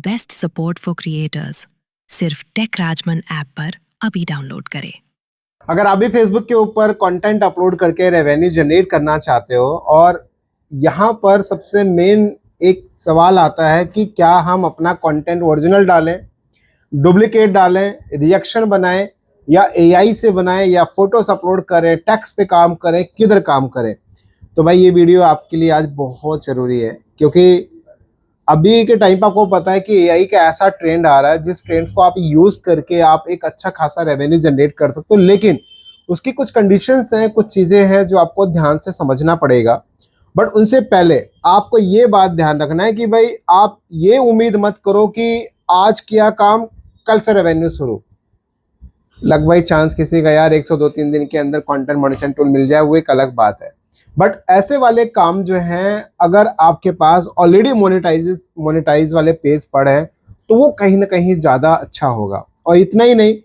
Best support for creators सिर्फ take Rajman app पर अभी डाउनलोड करें। अगर आप भी फेसबुक के ऊपर कंटेंट अपलोड करके रेवेन्यू जनरेट करना चाहते हो और यहाँ पर सबसे मेन एक सवाल आता है कि क्या हम अपना कंटेंट ओरिजिनल डालें, डुप्लीकेट डालें, रिएक्शन बनाएं या एआई से बनाएं या फोटोज अपलोड करें, टेक्स्ट पे काम करें, किधर काम करें। तो भाई ये वीडियो आपके लिए आज बहुत ज़रूरी है, क्योंकि अभी के टाइम पर आपको पता है कि एआई का ऐसा ट्रेंड आ रहा है जिस ट्रेंड्स को आप यूज़ करके आप एक अच्छा खासा रेवेन्यू जनरेट कर सकते हो, लेकिन उसकी कुछ कंडीशंस हैं, कुछ चीज़ें हैं जो आपको ध्यान से समझना पड़ेगा। बट उनसे पहले आपको ये बात ध्यान रखना है कि भाई आप ये उम्मीद मत करो कि आज किया काम कल से रेवेन्यू शुरू। लग भाई चांस किसी का यार 102-3 दिन के अंदर कंटेंट मॉनिटरिंग टूल मिल जाए, वो एक अलग बात है। बट ऐसे वाले काम जो हैं, अगर आपके पास ऑलरेडी मोनेटाइज वाले पेज पड़े हैं तो वो कहीं ना कहीं ज़्यादा अच्छा होगा। और इतना ही नहीं,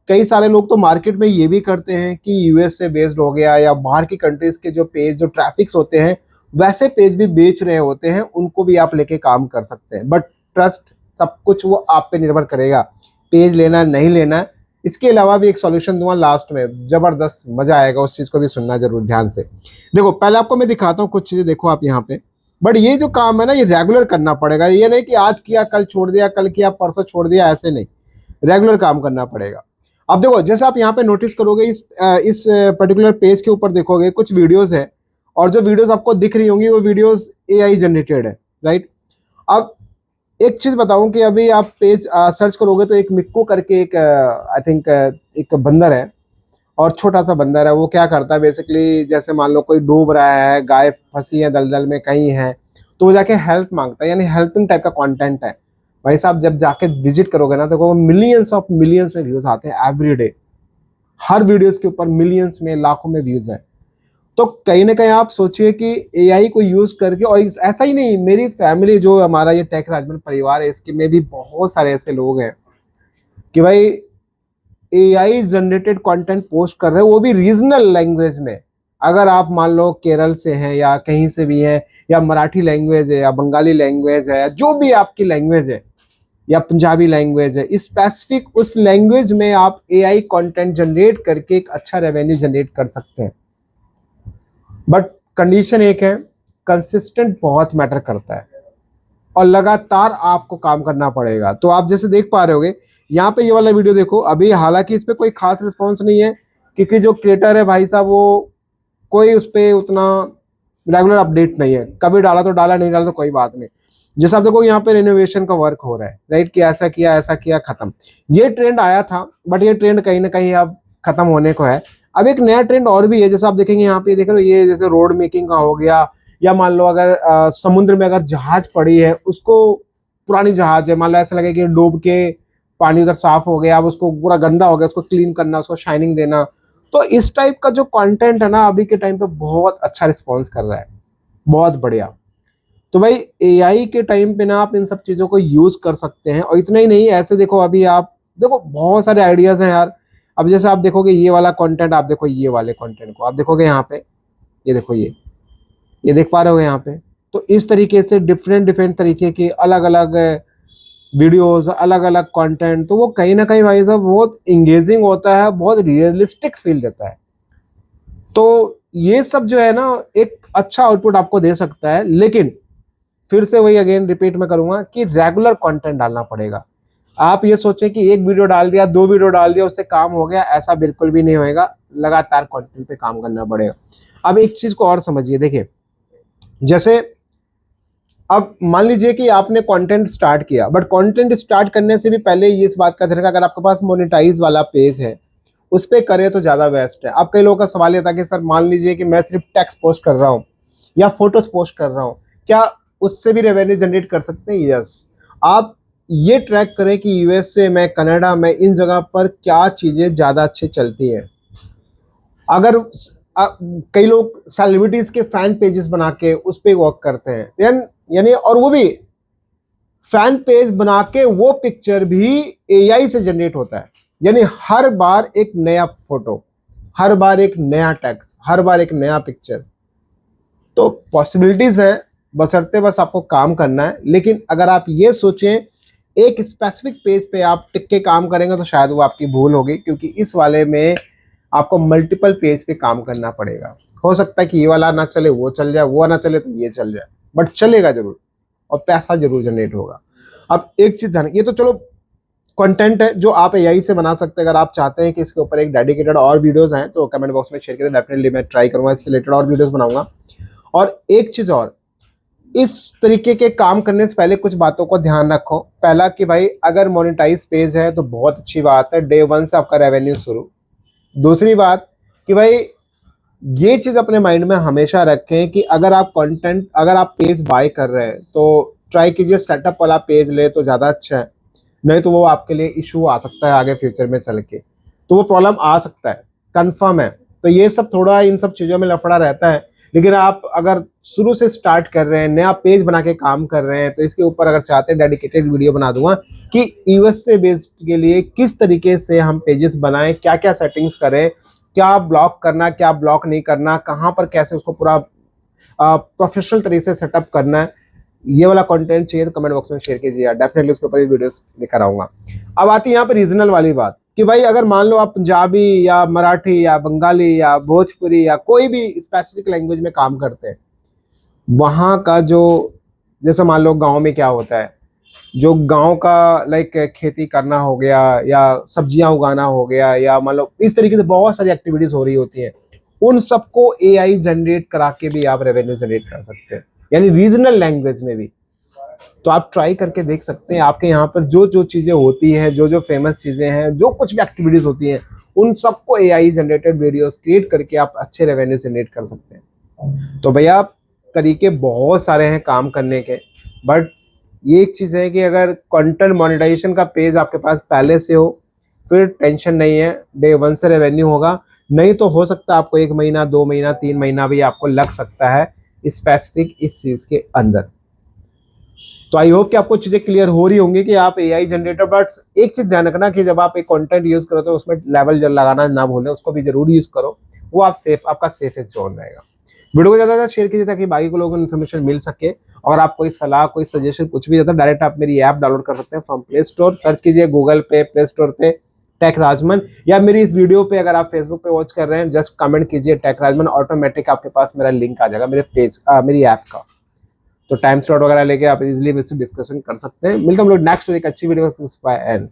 कई सारे लोग तो मार्केट में ये भी करते हैं कि यूएस से बेस्ड हो गया या बाहर की कंट्रीज़ के जो पेज जो ट्रैफिक्स होते हैं वैसे पेज भी बेच रहे होते हैं, उनको भी आप लेके काम कर सकते हैं। बट ट्रस्ट सब कुछ वो आप पे निर्भर करेगा, पेज लेना नहीं लेना। इसके अलावा भी एक सॉल्यूशन दूंगा लास्ट में, जबरदस्त मजा आएगा, उस चीज़ को भी सुनना जरूर ध्यान से। देखो पहले आपको मैं दिखाता हूँ कुछ चीज़ें, देखो आप यहाँ पे। बट ये जो काम है ना, ये रेगुलर करना पड़ेगा। ये नहीं कि आज किया कल छोड़ दिया, कल किया परसों छोड़ दिया, ऐसे नहीं, रेगुलर काम करना पड़ेगा। अब देखो जैसे आप यहाँ पे नोटिस करोगे, इस पर्टिकुलर पेज के ऊपर देखोगे कुछ वीडियोस है, और जो वीडियोस आपको दिख रही होंगी वो वीडियोस एआई जनरेटेड है, राइट। अब एक चीज बताऊं कि अभी आप पेज सर्च करोगे तो एक मिक्कू करके एक आई थिंक एक बंदर है, और छोटा सा बंदर है। वो क्या करता है बेसिकली, जैसे मान लो कोई डूब रहा है, गाय फंसी है दलदल में कहीं है, तो वो जाके हेल्प मांगता है, यानी हेल्पिंग टाइप का कंटेंट है। भाई साहब जब जाके विजिट करोगे ना तो मिलियंस ऑफ मिलियंस में व्यूज आते हैं एवरी डे। हर वीडियोस के ऊपर मिलियंस में, लाखों में व्यूज है। तो कहीं ना कहीं आप सोचिए कि एआई को यूज करके, और ऐसा ही नहीं, मेरी फैमिली जो हमारा ये टेक राजमन परिवार है, इसके में भी बहुत सारे ऐसे लोग हैं कि भाई एआई जनरेटेड कंटेंट पोस्ट कर रहे हैं, वो भी रीजनल लैंग्वेज में। अगर आप मान लो केरल से हैं या कहीं से भी हैं, या मराठी लैंग्वेज है या बंगाली लैंग्वेज है, जो भी आपकी लैंग्वेज है, या पंजाबी लैंग्वेज है, स्पेसिफिक उस लैंग्वेज में आप एआई कंटेंट जनरेट करके एक अच्छा रेवेन्यू जनरेट कर सकते हैं। बट कंडीशन एक है, कंसिस्टेंट बहुत मैटर करता है और लगातार आपको काम करना पड़ेगा। तो आप जैसे देख पा रहे होगे यहाँ पे, ये वाला वीडियो देखो। अभी हालांकि इस पे कोई खास रिस्पॉन्स नहीं है, क्योंकि जो क्रिएटर है भाई साहब वो कोई उस पर उतना रेगुलर अपडेट नहीं है। कभी डाला तो डाला, नहीं डाला तो कोई बात नहीं। जैसे आप देखो यहाँ पे रिनोवेशन का वर्क हो रहा है, राइट, कि ऐसा किया खत्म। ये ट्रेंड आया था, बट ये ट्रेंड कहीं ना कहीं अब खत्म होने को है। अब एक नया ट्रेंड और भी है, जैसे आप देखेंगे यहाँ पे, देख रहे हो, ये जैसे रोड मेकिंग का हो गया, या मान लो अगर समुद्र में अगर जहाज पड़ी है, उसको, पुरानी जहाज है, मान लो ऐसा लगे कि डूब के पानी उधर साफ हो गया, अब उसको पूरा गंदा हो गया, उसको क्लीन करना, उसको शाइनिंग देना। तो इस टाइप का जो कंटेंट है ना, अभी के टाइम पे बहुत अच्छा रिस्पॉन्स कर रहा है, बहुत बढ़िया। तो भाई एआई के टाइम पे ना आप इन सब चीज़ों को यूज कर सकते हैं। और इतना ही नहीं, ऐसे देखो अभी आप देखो बहुत सारे आइडियाज हैं यार। अब जैसे आप देखोगे ये वाला कंटेंट, आप देखो ये वाले कंटेंट को आप देखोगे यहाँ पे, ये देखो, ये देख पा रहे हो यहाँ पे। तो इस तरीके से डिफरेंट डिफरेंट तरीके के अलग अलग वीडियोस, अलग अलग कंटेंट, तो वो कहीं ना कहीं भाई साहब बहुत इंगेजिंग होता है, बहुत रियलिस्टिक फील देता है। तो ये सब जो है ना, एक अच्छा आउटपुट आपको दे सकता है, लेकिन फिर से वही अगेन रिपीट में करूंगा कि रेगुलर कंटेंट डालना पड़ेगा। आप ये सोचें कि एक वीडियो डाल दिया, 2 वीडियो डाल दिया, उससे काम हो गया, ऐसा बिल्कुल भी नहीं होएगा। लगातार कंटेंट पे काम करना पड़ेगा। अब एक चीज को और समझिए, देखिए जैसे अब मान लीजिए कि आपने कंटेंट स्टार्ट किया, बट कंटेंट स्टार्ट करने से भी पहले ये इस बात का ध्यान रखा, अगर आपके पास मोनेटाइज वाला पेज है उस पर करें तो ज़्यादा बेस्ट है। अब कई लोगों का सवाल ये था कि सर मान लीजिए कि मैं सिर्फ टेक्स्ट पोस्ट कर रहा हूँ या फोटोज पोस्ट कर रहा हूँ, क्या उससे भी रेवेन्यू जनरेट कर सकते हैं? यस। आप ये ट्रैक करें कि यूएस से, मैं कनाडा में, इन जगह पर क्या चीज़ें ज़्यादा अच्छी चलती हैं। अगर कई लोग सेलिब्रिटीज के फैन पेजेस बना के उस पर वर्क करते हैं, यानी और वो भी फैन पेज बना के वो पिक्चर भी एआई से जनरेट होता है। यानी हर बार एक नया फोटो, हर बार एक नया टेक्स्ट, हर बार एक नया पिक्चर। तो पॉसिबिलिटीज है, बशर्ते बस आपको काम करना है। लेकिन अगर आप ये सोचें एक स्पेसिफिक पेज पे आप टिक के काम करेंगे तो शायद वो आपकी भूल होगी, क्योंकि इस वाले में आपको मल्टीपल पेज पे काम करना पड़ेगा। हो सकता है कि ये वाला ना चले वो चल जाए, वो ना चले तो ये चल जाए, बट चलेगा जरूर और पैसा जरूर जनरेट होगा। अब एक चीज ध्यान, ये तो चलो कंटेंट है जो आप एआई से बना सकते हैं। अगर आप चाहते हैं कि इसके ऊपर एक डेडिकेटेड और वीडियोस आए तो कमेंट बॉक्स में शेयर करें, डेफिनेटली मैं ट्राई करूंगा, इससे रिलेटेड और वीडियोस बनाऊंगा। और एक चीज और, इस तरीके के काम करने से पहले कुछ बातों को ध्यान रखो। पहला कि भाई अगर मोनेटाइज पेज है तो बहुत अच्छी बात है, डे 1 से आपका रेवेन्यू शुरू। दूसरी बात कि भाई ये चीज अपने माइंड में हमेशा रखें कि अगर आप कंटेंट, अगर आप पेज बाय कर रहे हैं तो ट्राई कीजिए सेटअप वाला पेज ले तो ज्यादा अच्छा है, नहीं तो वो आपके लिए इशू आ सकता है आगे फ्यूचर में चल के, तो वो प्रॉब्लम आ सकता है, कंफर्म है। तो ये सब थोड़ा इन सब चीजों में लफड़ा रहता है। लेकिन आप अगर शुरू से स्टार्ट कर रहे हैं, नया पेज बना के काम कर रहे हैं, तो इसके ऊपर अगर चाहते हैं डेडिकेटेड वीडियो बना दूंगा कि यूएसए बेस्ड के लिए किस तरीके से हम पेजेस बनाएं, क्या क्या सेटिंग्स करें, क्या ब्लॉक करना, क्या ब्लॉक नहीं करना, कहाँ पर कैसे उसको पूरा प्रोफेशनल तरीके से सेटअप करना है। ये वाला कंटेंट चाहिए तो कमेंट बॉक्स में शेयर कीजिए, डेफिनेटली उसके ऊपर भी वीडियोस लेकर आऊंगा। अब आती है यहाँ पर रीजनल वाली बात कि भाई अगर मान लो आप पंजाबी या मराठी या बंगाली या भोजपुरी या कोई भी स्पेसिफिक लैंग्वेज में काम करते हैं, वहाँ का जो, जैसे मान लो गांव में क्या होता है, जो गांव का लाइक खेती करना हो गया या सब्जियां उगाना हो गया, या मान लो इस तरीके से बहुत सारी एक्टिविटीज हो रही होती हैं, उन सबको एआई जनरेट करा के भी आप रेवेन्यू जनरेट कर सकते हैं, यानी रीजनल लैंग्वेज में भी। तो आप ट्राई करके देख सकते हैं, आपके यहाँ पर जो जो चीजें होती हैं, जो जो फेमस चीजें हैं, जो कुछ भी एक्टिविटीज होती हैं, उन सबको एआई जनरेटेड वीडियोस क्रिएट करके आप अच्छे रेवेन्यू जनरेट कर सकते हैं। तो भैया तरीके बहुत सारे हैं काम करने के, बट ये एक चीज है कि अगर कंटेंट मोनेटाइजेशन का पेज आपके पास पहले से हो फिर टेंशन नहीं है, डे 1 से रेवेन्यू होगा। नहीं तो हो सकता है आपको 1 महीना, 2 महीना, 3 महीना भी आपको लग सकता है स्पेसिफिक इस चीज के अंदर। तो आई होप कि आपको चीजें क्लियर हो रही होंगी कि आप एआई जनरेटर, बट एक चीज ध्यान रखना कि जब आप एक कंटेंट यूज करो तो उसमें लेवल लगाना ना भूलें, उसको भी जरूर यूज करो, वो आप सेफ, आपका सेफेस्ट जोन रहेगा। वीडियो को ज्यादा से शेयर कीजिए ताकि बाकी को लोगों को इन्फॉर्मेशन मिल सके। और आप कोई सलाह, कोई सजेशन, कुछ भी, ज्यादा डायरेक्ट आप मेरी ऐप डाउनलोड कर सकते हैं फ्रॉम प्ले स्टोर, सर्च कीजिए गूगल पे, प्ले स्टोर पे टेक राजमन, या मेरी इस वीडियो पे अगर आप फेसबुक पे वॉच कर रहे हैं जस्ट कमेंट कीजिए टेक राजमन, ऑटोमेटिक आपके पास मेरा लिंक आ जाएगा मेरे पेज, मेरी ऐप का। तो टाइम स्लॉट वगैरह लेके आप इजीली मुझसे डिस्कशन कर सकते हैं। मिलते हैं हम लोग नेक्स्ट एक अच्छी वीडियो। Bye and